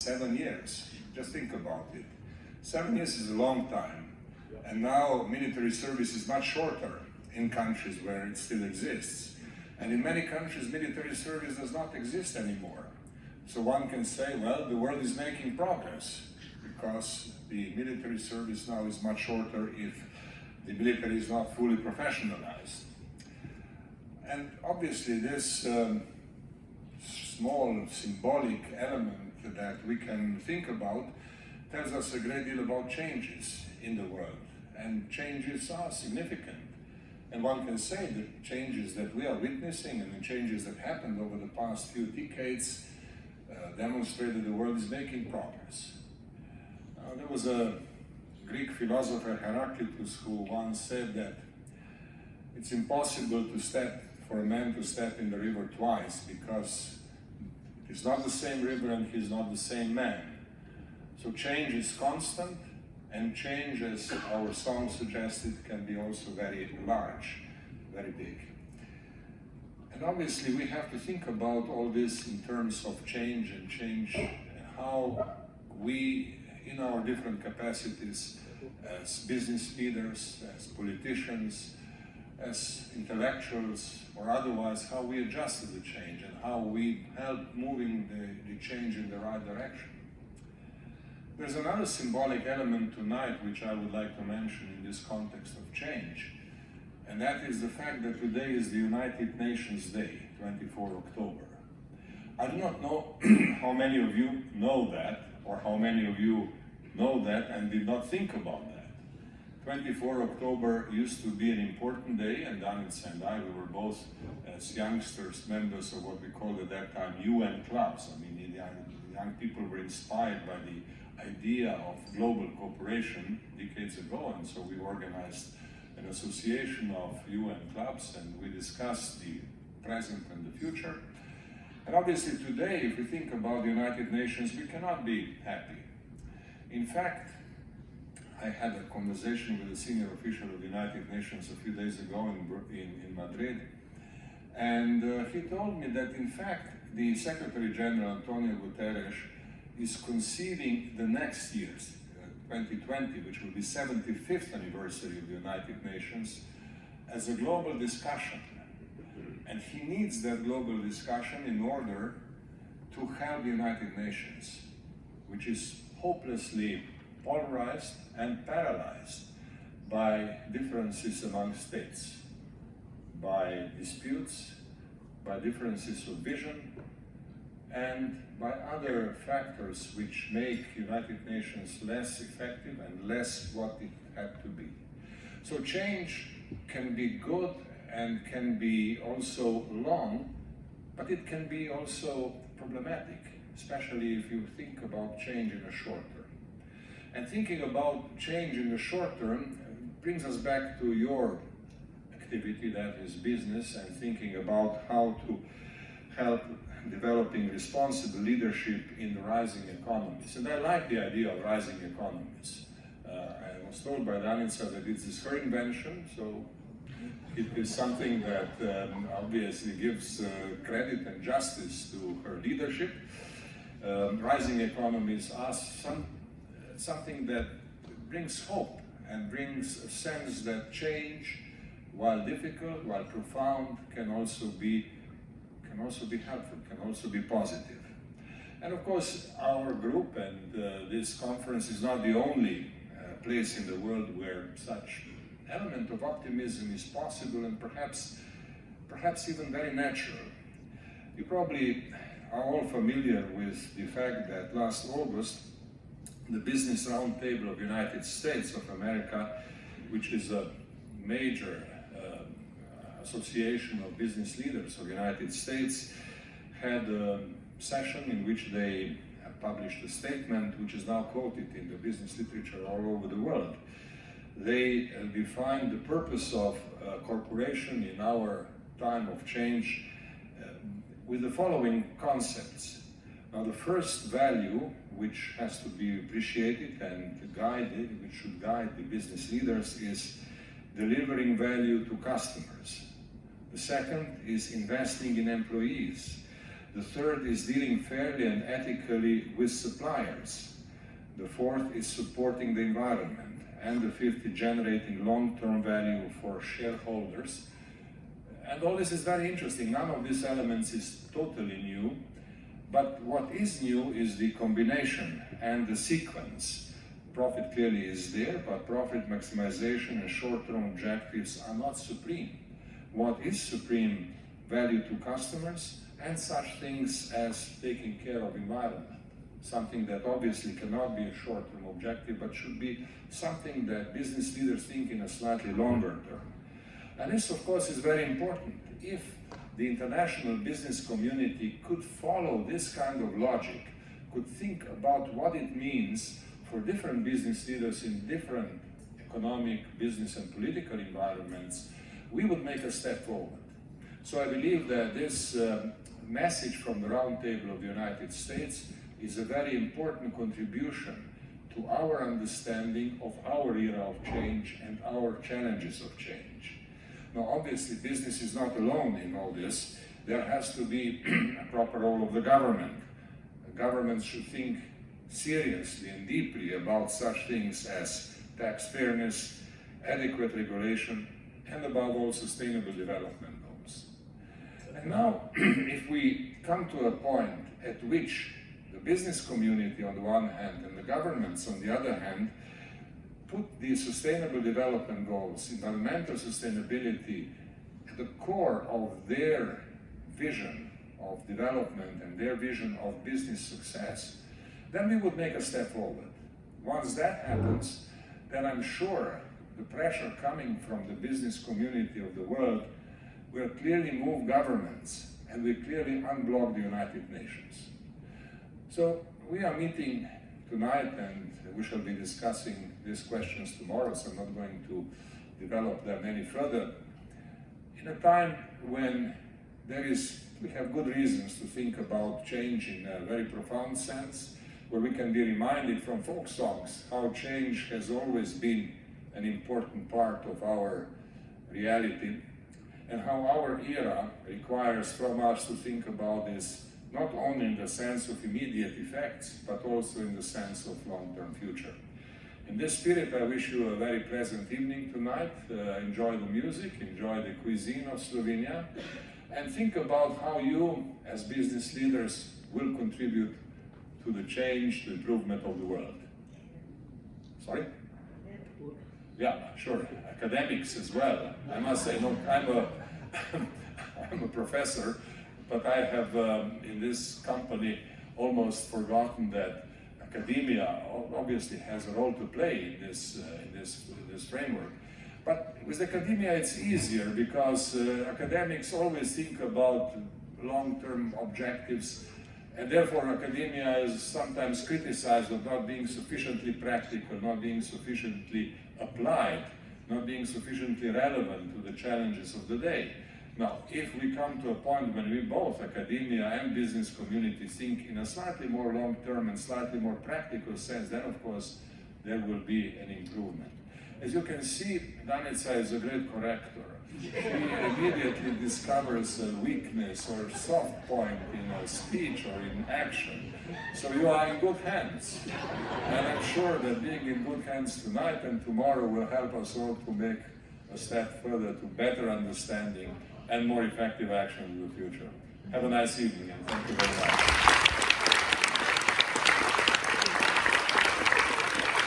7 years. Just think about it. 7 years is a long time. And now military service is much shorter in countries where it still exists. And in many countries, military service does not exist anymore. So one can say, well, the world is making progress because the military service now is much shorter if the military is not fully professionalized. And obviously this small symbolic element that we can think about tells us a great deal about changes in the world. And changes are significant. And one can say that changes that we are witnessing and the changes that happened over the past few decades demonstrate that the world is making progress. There was a Greek philosopher, Heraclitus, who once said that it's impossible for a man to step in the river twice because it's not the same river and he's not the same man. So change is constant, and change, as our song suggested, can be also very large, very big. And obviously we have to think about all this in terms of change and how we, in our different capacities, as business leaders, as politicians, as intellectuals, or otherwise, how we adjust to the change and how we help moving the change in the right direction. There's another symbolic element tonight which I would like to mention in this context of change, and that is the fact that today is the United Nations Day, 24 October. I do not know how many of you know that, or how many of you know that and did not think about that. 24 October used to be an important day, and Danilo and I, we were both, as youngsters, members of what we called at that time UN clubs. I mean, the young people were inspired by the idea of global cooperation decades ago, and so we organized an association of UN clubs and we discussed the present and the future. And obviously today, if we think about the United Nations, we cannot be happy. In fact, I had a conversation with a senior official of the United Nations a few days ago in Madrid, and he told me that in fact the Secretary General Antonio Guterres is conceiving the next year's, 2020, which will be 75th anniversary of the United Nations, as a global discussion. And he needs that global discussion in order to have the United Nations, which is hopelessly polarized and paralyzed by differences among states, by disputes, by differences of vision, and by other factors which make United Nations less effective and less what it had to be. So change can be good and can be also long, but it can be also problematic, especially if you think about change in the short term. And thinking about change in the short term brings us back to your activity, that is business, and thinking about how to help developing responsible leadership in the rising economies. And I like the idea of rising economies. I was told by Danica that it is her invention, so it is something that obviously gives credit and justice to her leadership. Rising economies are something that brings hope and brings a sense that change, while difficult, while profound, can also be helpful, can also be positive. And of course, our group and this conference is not the only place in the world where such element of optimism is possible and perhaps even very natural. You probably are all familiar with the fact that last August, the Business Roundtable of the United States of America, which is a major association of business leaders of the United States, had a session in which they published a statement which is now quoted in the business literature all over the world. They defined the purpose of corporation in our time of change with the following concepts. Now, the first value, which has to be appreciated and guided, which should guide the business leaders, is delivering value to customers. The second is investing in employees. The third is dealing fairly and ethically with suppliers. The fourth is supporting the environment. And the fifth is generating long-term value for shareholders. And all this is very interesting. None of these elements is totally new. But what is new is the combination and the sequence. Profit clearly is there, but profit maximization and short-term objectives are not supreme. What is supreme? Value to customers and such things as taking care of environment. Something that obviously cannot be a short-term objective, but should be something that business leaders think in a slightly longer term. And this, of course, is very important. If the international business community could follow this kind of logic, could think about what it means for different business leaders in different economic, business, and political environments, we would make a step forward. So I believe that this message from the Roundtable of the United States is a very important contribution to our understanding of our era of change and our challenges of change. Now, obviously, business is not alone in all this. There has to be a proper role of the government. The government should think seriously and deeply about such things as tax fairness, adequate regulation, and above all, sustainable development goals. And now, if we come to a point at which the business community on the one hand and the governments on the other hand put the sustainable development goals, environmental sustainability, at the core of their vision of development and their vision of business success, then we would make a step forward. Once that happens, then I'm sure the pressure coming from the business community of the world will clearly move governments and will clearly unblock the United Nations. So we are meeting tonight and we shall be discussing these questions tomorrow, so I'm not going to develop them any further. In a time when we have good reasons to think about change in a very profound sense, where we can be reminded from folk songs how change has always been an important part of our reality, and how our era requires from us to think about this not only in the sense of immediate effects, but also in the sense of long-term future. In this spirit, I wish you a very pleasant evening tonight. Enjoy the music, enjoy the cuisine of Slovenia, and think about how you, as business leaders, will contribute to the change, the improvement of the world. Sorry? Yeah, sure. Academics as well. I must say, no, I'm a professor, but I have in this company almost forgotten that academia obviously has a role to play in this framework. But with academia it's easier because academics always think about long-term objectives, and therefore academia is sometimes criticized of not being sufficiently practical, not being sufficiently applied, not being sufficiently relevant to the challenges of the day. Now, if we come to a point when we both, academia and business community, think in a slightly more long-term and slightly more practical sense, then of course there will be an improvement. As you can see, Danica is a great corrector. She immediately discovers a weakness or soft point in a speech or in action. So you are in good hands. And I'm sure that being in good hands tonight and tomorrow will help us all to make a step further to better understanding and more effective action in the future. Have a nice evening, and thank you very much.